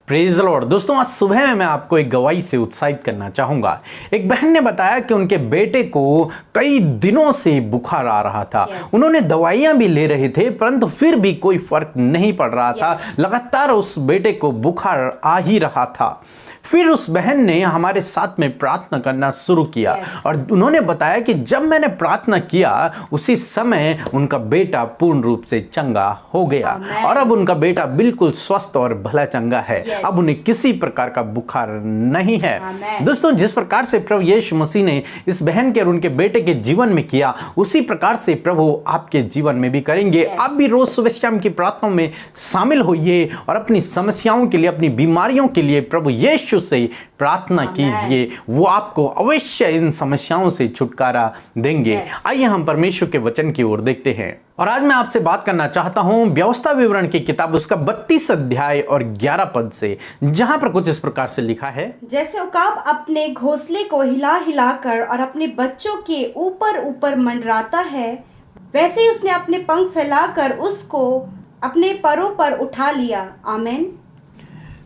Praise Lord. दोस्तों, आज सुबह में मैं आपको एक गवाही से उत्साहित करना चाहूंगा। एक बहन ने बताया कि उनके बेटे को कई दिनों से बुखार आ रहा था। उन्होंने दवाइयां भी ले रहे थे, परंतु फिर भी कोई फर्क नहीं पड़ रहा था। लगातार उस बेटे को बुखार आ ही रहा था। फिर उस बहन ने हमारे साथ में प्रार्थना करना शुरू किया और उन्होंने बताया कि जब मैंने प्रार्थना किया उसी समय उनका बेटा पूर्ण रूप से चंगा हो गया और अब उनका बेटा बिल्कुल स्वस्थ और भला चंगा है। अब उन्हें किसी प्रकार का बुखार नहीं है। दोस्तों, जिस प्रकार से प्रभु यीशु मसीह ने इस बहन के और उनके बेटे के जीवन में किया, उसी प्रकार से प्रभु आपके जीवन में भी करेंगे। आप भी रोज सुबह शाम की प्रार्थना में शामिल होइए और अपनी समस्याओं के लिए, अपनी बीमारियों के लिए प्रभु यीशु से प्रार्थना कीजिए। वो आपको अवश्य इन समस्याओं से छुटकारा देंगे। आइए हम परमेश्वर के वचन की ओर देखते हैं। और आज मैं आपसे बात करना चाहता हूं व्यवस्था विवरण की किताब उसका 32 अध्याय और 11 पद से, जहां पर कुछ इस प्रकार से लिखा है। जैसे उकाब अपने घोंसले को हिला हिला कर और अपने बच्चों के ऊपर ऊपर मंडराता है, वैसे ही उसने अपने पंख फैलाकर उसको अपने परों पर उठा लिया। आमीन।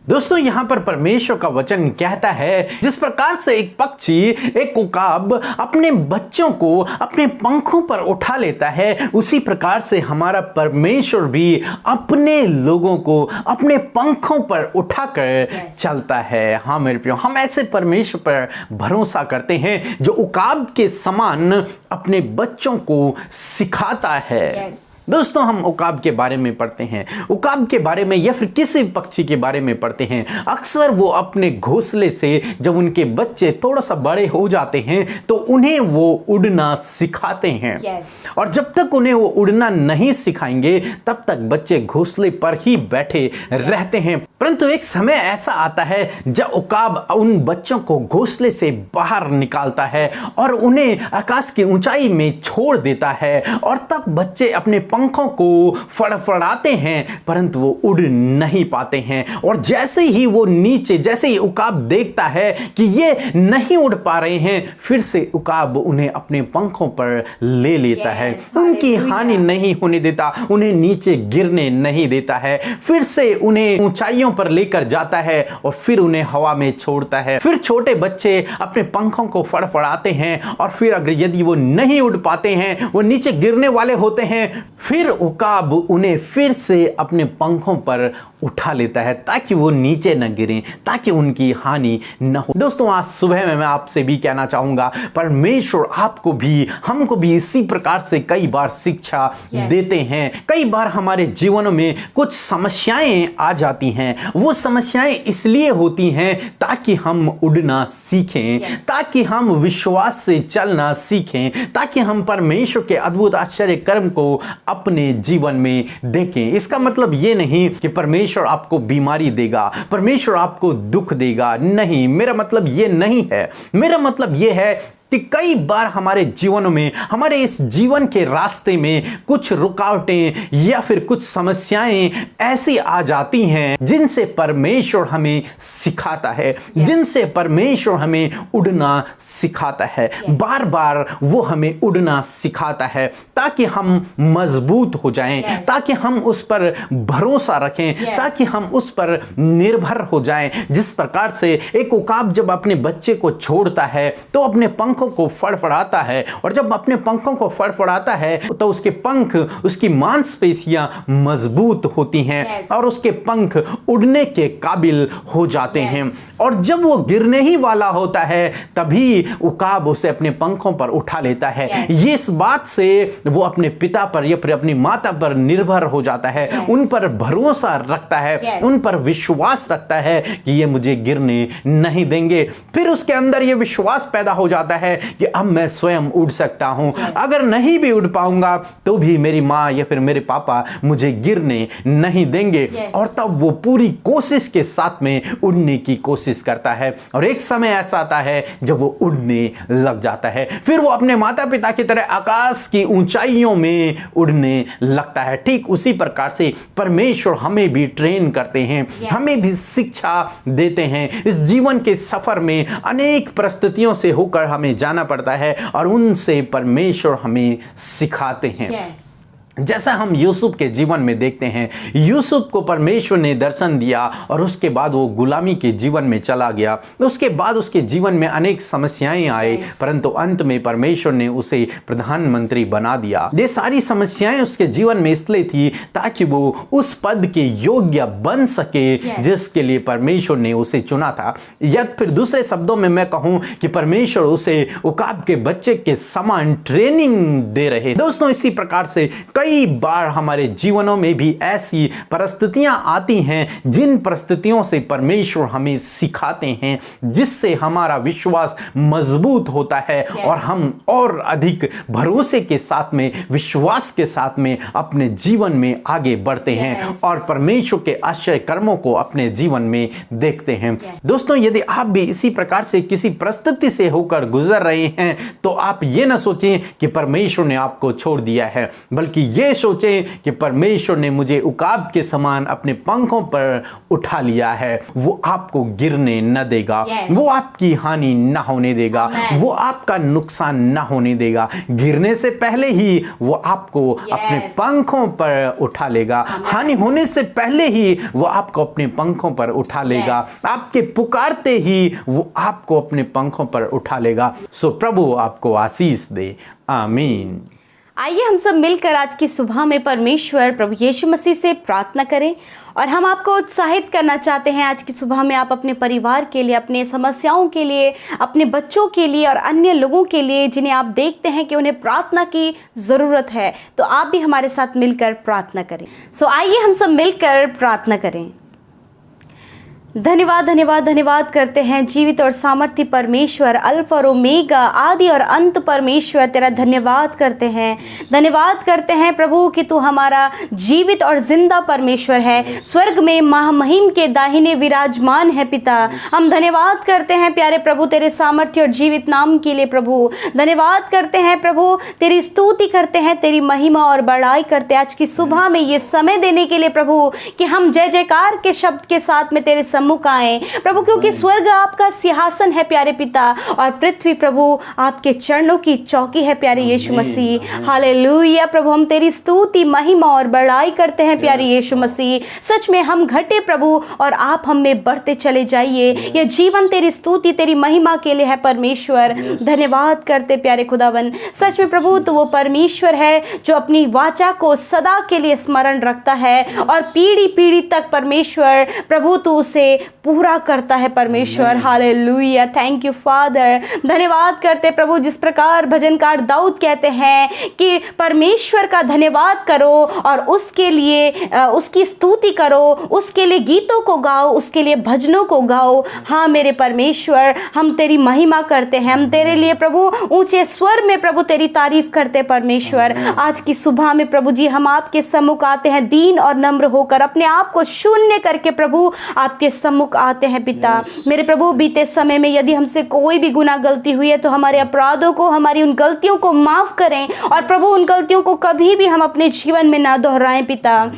दोस्तों, यहां पर परमेश्वर का वचन कहता है, जिस प्रकार से एक पक्षी, एक उकाब अपने बच्चों को अपने पंखों पर उठा लेता है, उसी प्रकार से हमारा परमेश्वर भी अपने लोगों को अपने पंखों पर उठाकर चलता है। हाँ मेरे प्रियो, हम ऐसे परमेश्वर पर भरोसा करते हैं जो उकाब के समान अपने बच्चों को सिखाता है। दोस्तों, हम उकाब के बारे में पढ़ते हैं, उकाब के बारे में या फिर किसी पक्षी के बारे में पढ़ते हैं। अक्सर वो अपने घोंसले से जब उनके बच्चे थोड़ा सा बड़े हो जाते हैं तो उन्हें वो उड़ना सिखाते हैं। और जब तक उन्हें वो उड़ना नहीं सिखाएंगे तब तक बच्चे घोंसले पर ही बैठे रहते हैं। परंतु एक समय ऐसा आता है जब उकाब उन बच्चों को घोंसले से बाहर निकालता है और उन्हें आकाश की ऊंचाई में छोड़ देता है और तब बच्चे अपने पंखों को फड़फड़ाते हैं, परंतु वो उड़ नहीं पाते हैं। और जैसे ही वो नीचे, जैसे ही उकाब देखता है कि ये नहीं उड़ पा रहे हैं, फिर से उकाब उन्हें अपने पंखों पर ले लेता है। उनकी हानि नहीं होने देता, उन्हें नीचे गिरने नहीं देता है, फिर से उन्हें ऊंचाइयों पर लेकर जाता है और फिर उन्हें हवा में छोड़ता है। फिर छोटे बच्चे अपने पंखों को फड़फड़ाते हैं और फिर अगर यदि वो नहीं उड़ पाते हैं, वो नीचे गिरने वाले होते हैं, फिर उकाब उन्हें फिर से अपने पंखों पर उठा लेता है ताकि वो नीचे न गिरें, ताकि उनकी हानि न हो। दोस्तों, आज सुबह में मैं आपसे भी कहना चाहूंगा, परमेश्वर आपको भी, हमको भी इसी प्रकार से कई बार शिक्षा देते हैं। कई बार हमारे जीवन में कुछ समस्याएं आ जाती हैं। वो समस्याएं इसलिए होती हैं ताकि हम उड़ना सीखें, ताकि हम विश्वास से चलना सीखें, ताकि हम परमेश्वर के अद्भुत आश्चर्य कर्म को अपने जीवन में देखें। इसका मतलब ये नहीं कि परमेश्वर आपको बीमारी देगा, परमेश्वर आपको दुख देगा। नहीं, मेरा मतलब ये नहीं है। मेरा मतलब ये है कि कई बार हमारे जीवन में, हमारे इस जीवन के रास्ते में कुछ रुकावटें या फिर कुछ समस्याएं ऐसी आ जाती हैं जिनसे परमेश्वर हमें सिखाता है, जिनसे परमेश्वर हमें उड़ना सिखाता है। बार बार वो हमें उड़ना सिखाता है ताकि हम मजबूत हो जाएं, ताकि हम उस पर भरोसा रखें, ताकि हम उस पर निर्भर हो जाएं। जिस प्रकार से एक उकाब जब अपने बच्चे को छोड़ता है तो अपने पंखों को फड़फड़ाता है, और जब अपने पंखों को फड़फड़ाता है तो उसके पंख, उसकी मांसपेशियां मजबूत होती हैं और उसके पंख उड़ने के काबिल हो जाते हैं। और जब वो गिरने ही वाला होता है तभी उकाब उसे अपने पंखों पर उठा लेता है। ये इस बात से वो अपने पिता पर या फिर अपनी माता पर निर्भर हो जाता है, उन पर भरोसा रखता है, उन पर विश्वास रखता है कि ये मुझे गिरने नहीं देंगे। फिर उसके अंदर ये विश्वास पैदा हो जाता है कि अब मैं स्वयं उड़ सकता हूं। अगर नहीं भी उड़ पाऊंगा तो भी मेरी मां या फिर मेरे पापा मुझे गिरने नहीं देंगे। और तब वो पूरी कोशिश के साथ में उड़ने की कोशिश करता है और एक समय ऐसा आता है जब वो उड़ने लग जाता है। फिर वो अपने माता पिता की तरह आकाश की ऊंचाइयों में उड़ने लगता है। ठीक उसी प्रकार से परमेश्वर हमें भी ट्रेन करते हैं, हमें भी शिक्षा देते हैं। इस जीवन के सफर में अनेक परिस्थितियों से होकर हमें जाना पड़ता है और उनसे परमेश्वर हमें सिखाते हैं। जैसा हम यूसुफ के जीवन में देखते हैं, यूसुफ को परमेश्वर ने दर्शन दिया और उसके बाद वो गुलामी के जीवन में चला गया। उसके बाद उसके जीवन में अनेक समस्याएं आए, परंतु अंत में परमेश्वर ने उसे प्रधानमंत्री बना दिया। ये सारी समस्याएं उसके जीवन में इसलिए थी ताकि वो उस पद के योग्य बन सके जिसके लिए परमेश्वर ने उसे चुना था। या फिर दूसरे शब्दों में मैं कहूं कि परमेश्वर उसे उकाब के बच्चे के समान ट्रेनिंग दे रहे। दोस्तों, इसी प्रकार से कई बार हमारे जीवनों में भी ऐसी परिस्थितियां आती हैं जिन परिस्थितियों से परमेश्वर हमें सिखाते हैं, जिससे हमारा विश्वास मजबूत होता है और हम और अधिक भरोसे के साथ में, विश्वास के साथ में अपने जीवन में आगे बढ़ते हैं और परमेश्वर के आश्चर्य कर्मों को अपने जीवन में देखते हैं। दोस्तों, यदि आप भी इसी प्रकार से किसी परिस्थिति से होकर गुजर रहे हैं तो आप ये ना सोचें कि परमेश्वर ने आपको छोड़ दिया है, बल्कि ये सोचें कि परमेश्वर ने मुझे उकाब के समान अपने पंखों पर उठा लिया है। वो आपको गिरने न देगा, वो आपकी हानि न होने देगा, वो आपका नुकसान न होने देगा। गिरने से पहले ही वो आपको अपने पंखों पर उठा लेगा, हानि होने से पहले ही वो आपको अपने पंखों पर उठा लेगा, आपके पुकारते ही वो आपको अपने पंखों पर उठा लेगा। सो प्रभु आपको आशीष दे। आमीन। आइए हम सब मिलकर आज की सुबह में परमेश्वर प्रभु यीशु मसीह से प्रार्थना करें और हम आपको उत्साहित करना चाहते हैं। आज की सुबह में आप अपने परिवार के लिए, अपने समस्याओं के लिए, अपने बच्चों के लिए और अन्य लोगों के लिए जिन्हें आप देखते हैं कि उन्हें प्रार्थना की ज़रूरत है, तो आप भी हमारे साथ मिलकर प्रार्थना करें। सो आइए हम सब मिलकर प्रार्थना करें। धन्यवाद धन्यवाद धन्यवाद करते हैं जीवित और सामर्थ्य परमेश्वर, अल्फा और ओमेगा, आदि और अंत परमेश्वर, तेरा धन्यवाद करते हैं। धन्यवाद करते हैं प्रभु कि तू हमारा जीवित और जिंदा परमेश्वर है, स्वर्ग में महामहिम के दाहिने विराजमान है पिता। हम धन्यवाद करते हैं प्यारे प्रभु तेरे सामर्थ्य और जीवित नाम के लिए प्रभु। धन्यवाद करते हैं प्रभु, तेरी स्तुति करते हैं, तेरी महिमा और बड़ाई करते हैं आज की सुबह में ये समय देने के लिए प्रभु कि हम जय जयकार के शब्द के साथ में तेरे सम्मुख आए प्रभु, क्योंकि स्वर्ग आपका सिंहासन है प्यारे पिता और पृथ्वी प्रभु आपके चरणों की चौकी है प्यारे यीशु मसीह। हालेलुया प्रभु, हम तेरी स्तुति महिमा और बड़ाई करते हैं प्यारे यीशु मसीह। सच में हम घटे प्रभु और आप हम में बढ़ते चले जाइए। यह जीवन तेरी स्तुति तेरी महिमा के लिए है परमेश्वर। धन्यवाद करते प्यारे खुदावन, सच में प्रभु तो वो परमेश्वर है जो अपनी वाचा को सदा के लिए स्मरण रखता है और पीढ़ी पीढ़ी तक परमेश्वर प्रभु तू उसे पूरा करता है परमेश्वर। Hallelujah, thank you father. धन्यवाद करते प्रभु, जिस प्रकार भजनकार दाऊद कहते हैं कि परमेश्वर का धन्यवाद करो और उसके लिए उसकी स्तुति करो, उसके लिए गीतों को गाओ, उसके लिए भजनों को गाओ। हाँ मेरे परमेश्वर, हम तेरी महिमा करते हैं, हम तेरे लिए प्रभु ऊंचे स्वर में प्रभु तेरी तारीफ करते परमेश्वर। आज की सुबह में प्रभु जी हम आपके सम्मुख आते हैं दीन और नम्र होकर, अपने आप को शून्य करके प्रभु आपके सम्मुख आते हैं पिता। मेरे प्रभु बीते समय में यदि हमसे कोई भी गुनाह गलती हुई है तो हमारे अपराधों को, हमारी उन गलतियों को माफ करें और प्रभु उन गलतियों को कभी भी हम अपने जीवन में ना दोहराएं पिता।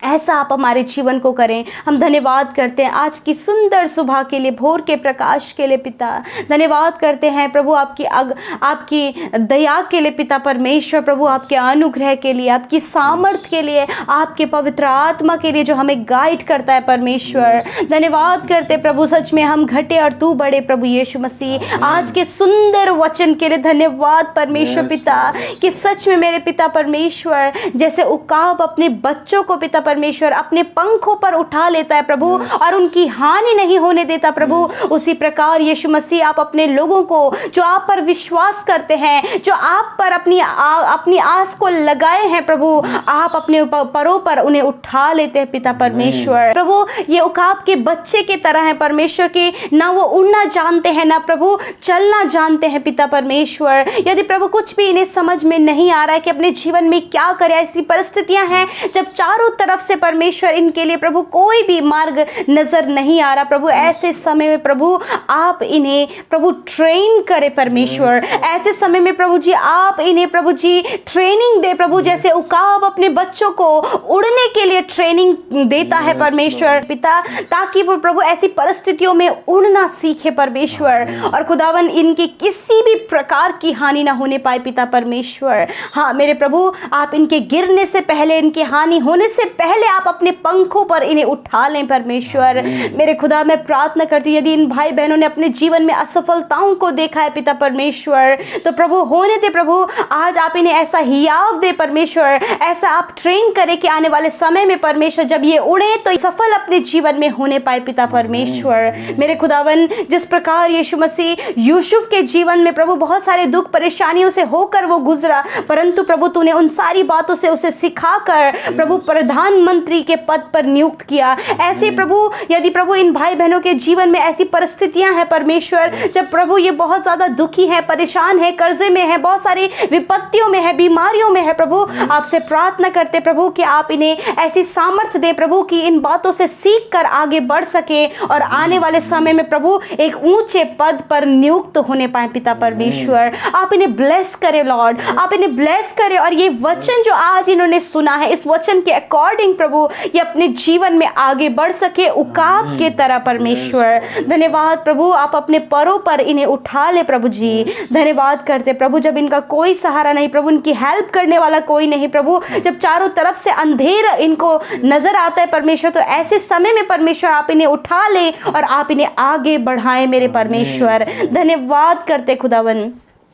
ऐसा आप हमारे जीवन को करें। हम धन्यवाद करते हैं आज की सुंदर सुबह के लिए, भोर के प्रकाश के लिए पिता। धन्यवाद करते हैं प्रभु आपकी दया के लिए पिता परमेश्वर, प्रभु आपके अनुग्रह के लिए, आपकी सामर्थ के लिए, आपके पवित्र आत्मा के लिए जो हमें गाइड करता है परमेश्वर। धन्यवाद करते प्रभु, सच में हम घटे और तू बड़े प्रभु यीशु मसीह। आज के सुंदर वचन के लिए धन्यवाद परमेश्वर पिता कि सच में मेरे पिता परमेश्वर जैसे उकाब अपने बच्चों को पिता परमेश्वर अपने पंखों पर उठा लेता है प्रभु और उनकी हानि नहीं होने देता प्रभु, उसी प्रकार यीशु मसीह आप अपने लोगों को जो आप पर विश्वास करते हैं, जो आप पर अपनी आस को लगाए हैं प्रभु, आप अपने परों पर उन्हें उठा लेते हैं पिता परमेश्वर। प्रभु ये उकाब के बच्चे की तरह है परमेश्वर के, ना वो उड़ना जानते हैं ना प्रभु चलना जानते हैं पिता परमेश्वर। यदि प्रभु कुछ भी इन्हें समझ में नहीं आ रहा है कि अपने जीवन में क्या करें, ऐसी परिस्थितियां हैं जब चारों तरफ तरफ से परमेश्वर इनके लिए प्रभु कोई भी मार्ग नजर नहीं आ रहा प्रभु। ऐसे समय में प्रभु आप इन्हें प्रभु ट्रेन करें परमेश्वर। ऐसे समय में प्रभु जी आप इन्हें प्रभु जी ट्रेनिंग दे प्रभु, जैसे उकाब अपने बच्चों को उड़ने के लिए ट्रेनिंग देता है परमेश्वर पिता, ताकि वो प्रभु ऐसी परिस्थितियों में उड़ना सीखे परमेश्वर। और खुदावन इनकी किसी भी प्रकार की हानि ना होने पाए पिता परमेश्वर। हाँ मेरे प्रभु, आप इनके गिरने से पहले, इनकी हानि होने से पहले आप अपने पंखों पर इन्हें उठा लें परमेश्वर। मेरे खुदा मैं प्रार्थना करती हूँ, यदि इन भाई बहनों ने अपने जीवन में असफलताओं को देखा है पिता परमेश्वर, तो प्रभु होने दे प्रभु, आज आप इन्हें ऐसा हियाव दे परमेश्वर, ऐसा आप ट्रेन करें कि आने वाले समय में परमेश्वर जब ये उड़े तो सफल अपने जीवन में होने पाए पिता परमेश्वर। मेरे खुदावन, जिस प्रकार यीशु मसीह यूसुफ के जीवन में प्रभु बहुत सारे दुख परेशानियों से होकर वो गुजरा, परंतु प्रभु तूने उन सारी बातों से उसे सिखाकर प्रभु प्रधानमंत्री के पद पर नियुक्त किया। ऐसे प्रभु यदि प्रभु इन भाई बहनों के जीवन में ऐसी परिस्थितियां हैं परमेश्वर, जब प्रभु ये बहुत ज्यादा दुखी है, परेशान है, कर्जे में है, बहुत सारी विपत्तियों में है, बीमारियों में है प्रभु, आपसे प्रार्थना करते प्रभु कि आप इन्हें ऐसी सामर्थ्य दें प्रभु कि इन बातों से सीख कर आगे बढ़ सके और आने वाले समय में प्रभु एक ऊंचे पद पर नियुक्त होने पाए पिता परमेश्वर। आप इन्हें ब्लेस करें लॉर्ड, आप इन्हें ब्लेस करें, और ये वचन जो आज इन्होंने सुना है, इस वचन के अकॉर्डिंग प्रभु ये अपने जीवन में आगे बढ़ सके उकाब के तरह परमेश्वर। धन्यवाद प्रभु, आप अपने परों पर इन्हें उठा ले प्रभु जी। धन्यवाद करते प्रभु, जब इनका कोई सहारा नहीं प्रभु, इनकी हेल्प करने वाला कोई नहीं प्रभु, जब चारों तरफ से अंधेरा इनको नजर आता है परमेश्वर, तो ऐसे समय में परमेश्वर आप इन्हें उठा ले और आप इन्हें आगे बढ़ाएं मेरे परमेश्वर। धन्यवाद करते खुदावन।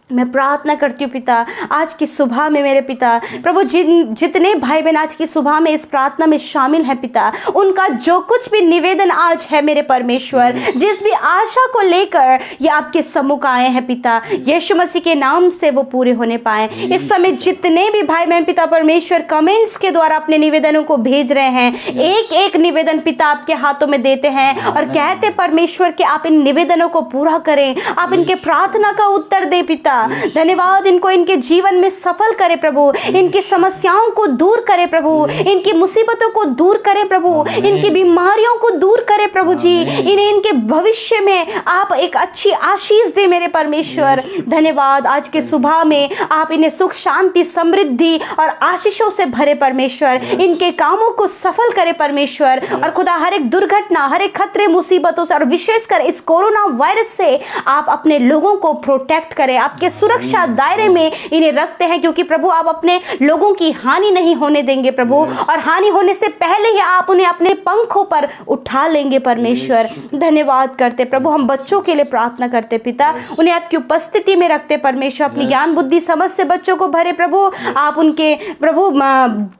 मैं प्रार्थना करती हूँ पिता, आज की सुबह में मेरे पिता प्रभु जितने भाई बहन आज की सुबह में इस प्रार्थना में शामिल हैं पिता, उनका जो कुछ भी निवेदन आज है मेरे परमेश्वर, जिस भी आशा को लेकर ये आपके सम्मुख आए हैं पिता, यीशु मसीह के नाम से वो पूरे होने पाए। इस समय जितने भी भाई बहन पिता परमेश्वर कमेंट्स के द्वारा अपने निवेदनों को भेज रहे हैं, एक एक निवेदन पिता आपके हाथों में देते हैं और कहते परमेश्वर कि आप इन निवेदनों को पूरा करें, आप इनके प्रार्थना का उत्तर दे पिता। धन्यवाद, इनको इनके जीवन में सफल करे प्रभु, इनकी समस्याओं को दूर करे प्रभु, इनकी मुसीबतों को दूर करे प्रभु, इनकी बीमारियों को दूर करे प्रभु जी, इन्हें इनके भविष्य में आप एक अच्छी आशीष दे मेरे परमेश्वर। धन्यवाद, आज के सुबह में आप इन्हें सुख शांति समृद्धि और आशीषों से भरे परमेश्वर, इनके कामों को सफल करे परमेश्वर। और खुदा हर एक दुर्घटना, हर एक खतरे मुसीबतों से और विशेषकर इस कोरोना वायरस से आप अपने लोगों को प्रोटेक्ट करें, आपके सुरक्षा दायरे में इन्हें रखते हैं, क्योंकि प्रभु आप अपने लोगों की हानि नहीं होने देंगे प्रभु, और हानि होने से पहले ही आप उन्हें अपने पंखों पर उठा लेंगे परमेश्वर। धन्यवाद करते प्रभु, हम बच्चों के लिए प्रार्थना करते पिता, उन्हें आपकी उपस्थिति में रखते परमेश्वर, अपनी ज्ञान बुद्धि समझ से बच्चों को भरे प्रभु, आप उनके प्रभु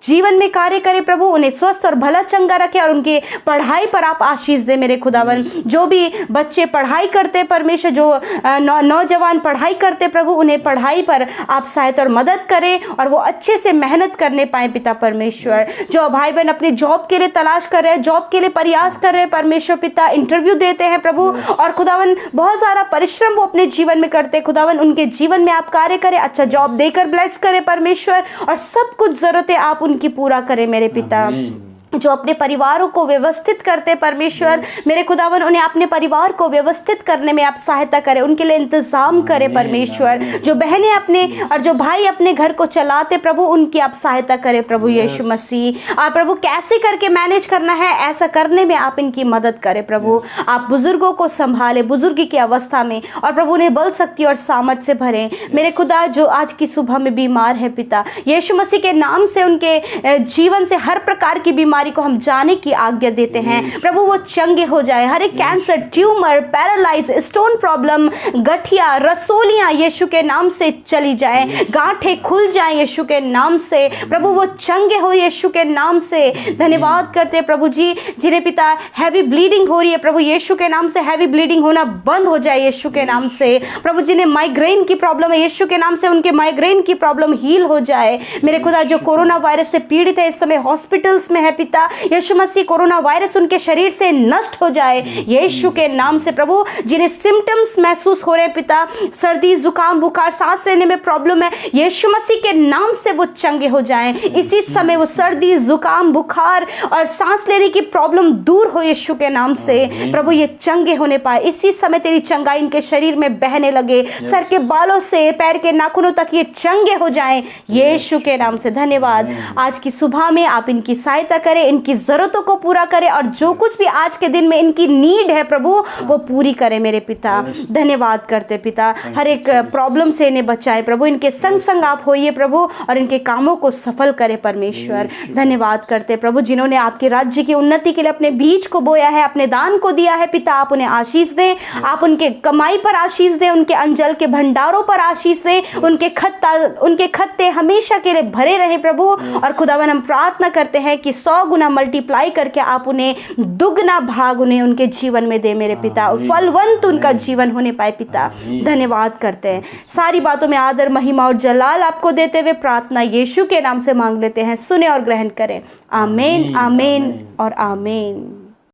जीवन में कार्य करें प्रभु, उन्हें स्वस्थ और भला चंगा रखे और उनकी पढ़ाई पर आप आशीष दे मेरे खुदावन। जो भी बच्चे पढ़ाई करते परमेश्वर, जो नौजवान पढ़ाई करते प्रभु, उन्हें पढ़ाई पर आप सहायता और मदद करें और वो अच्छे से मेहनत करने पाए पिता परमेश्वर। जो भाई बहन अपने जॉब के लिए तलाश कर रहे हैं, जॉब के लिए प्रयास कर रहे हैं परमेश्वर पिता, इंटरव्यू देते हैं प्रभु, और खुदावन बहुत सारा परिश्रम वो अपने जीवन में करते हैं, खुदावन उनके जीवन में आप कार्य करें, अच्छा जॉब देकर ब्लेस करें परमेश्वर, और सब कुछ जरूरतें आप उनकी पूरा करें मेरे पिता। जो अपने परिवारों को व्यवस्थित करते परमेश्वर मेरे खुदावन, उन्हें अपने परिवार को व्यवस्थित करने में आप सहायता करें, उनके लिए इंतजाम करें परमेश्वर। जो बहनें अपने और जो भाई अपने घर को चलाते प्रभु, उनकी आप सहायता करें प्रभु यीशु मसीह। और प्रभु कैसे करके मैनेज करना है, ऐसा करने में आप इनकी मदद करें प्रभु। आप बुजुर्गों को संभाले बुजुर्गी की अवस्था में, और प्रभु उन्हें बल शक्ति और सामर्थ्य से भरें मेरे खुदा। जो आज की सुबह में बीमार है पिता, यीशु मसीह के नाम से उनके जीवन से हर प्रकार की बीमारी को हम जाने की आज्ञा देते हैं प्रभु, वो चंगे हो जाए। हर एक cancer, tumour, paralyse, stone problem, गठिया, रसोलियां यीशु के नाम से चली जाए, गांठें खुल जाएं यीशु के नाम से प्रभु, वो चंगे हो यीशु के नाम से। धन्यवाद करते हैं प्रभु जी, जिन्हें पिता हैवी ब्लीडिंग हो रही है प्रभु, यीशु के नाम से हैवी ब्लीडिंग होना बंद हो जाए यीशु के नाम से प्रभु। जिन्हें माइग्रेन की प्रॉब्लम है, यीशु के नाम से उनके माइग्रेन की प्रॉब्लम हील हो जाए मेरे खुदा। जो कोरोना वायरस से पीड़ित है, इस समय हॉस्पिटल्स में है पिता, पिता। यीशु मसीह कोरोना वायरस उनके शरीर से नष्ट हो जाए यीशु के नाम से प्रभु। जिन्हें सिम्टम्स महसूस हो रहे हैं पिता, सर्दी जुकाम बुखार सांस लेने में प्रॉब्लम है, यीशु मसीह के नाम से वो चंगे हो जाएं। इसी समय वो सर्दी जुकाम बुखार और सांस लेने की प्रॉब्लम दूर हो यीशु के नाम से प्रभु, ये चंगे होने पाए। इसी समय तेरी चंगाई इनके शरीर में बहने लगे, सर के बालों से पैर के नाखूनों तक ये चंगे हो जाएं यीशु के नाम से। धन्यवाद। आज की सुबह में आप इनकी सहायता करें, इनकी जरूरतों को पूरा करें और जो कुछ भी आज के दिन में इनकी नीड है प्रभु वो पूरी करें मेरे पिता। धन्यवाद करते पिता, हर एक प्रॉब्लम से इन्हें बचाए प्रभु, इनके संग संग आप होइए प्रभु और इनके कामों को सफल करें परमेश्वर। धन्यवाद करते प्रभु, जिन्होंने आपके राज्य की उन्नति के लिए अपने बीज को बोया है, अपने दान को दिया है पिता, आप उन्हें आशीष दें, आप उनके कमाई पर आशीष दें, उनके अंजल के भंडारों पर आशीष दें, उनके खत्ते हमेशा के लिए भरे रहे प्रभु। और खुदावन हम प्रार्थना करते हैं कि 100 गुना मल्टीप्लाई करके आप उन्हें दुगना भाग उन्हें उनके जीवन में दे मेरे पिता, फलवंत उनका जीवन होने पाए पिता। धन्यवाद करते हैं, सारी बातों में आदर महिमा और जलाल आपको देते हुए प्रार्थना यीशु के नाम से मांग लेते हैं, सुने और ग्रहण करें। आमीन आमीन और आमीन।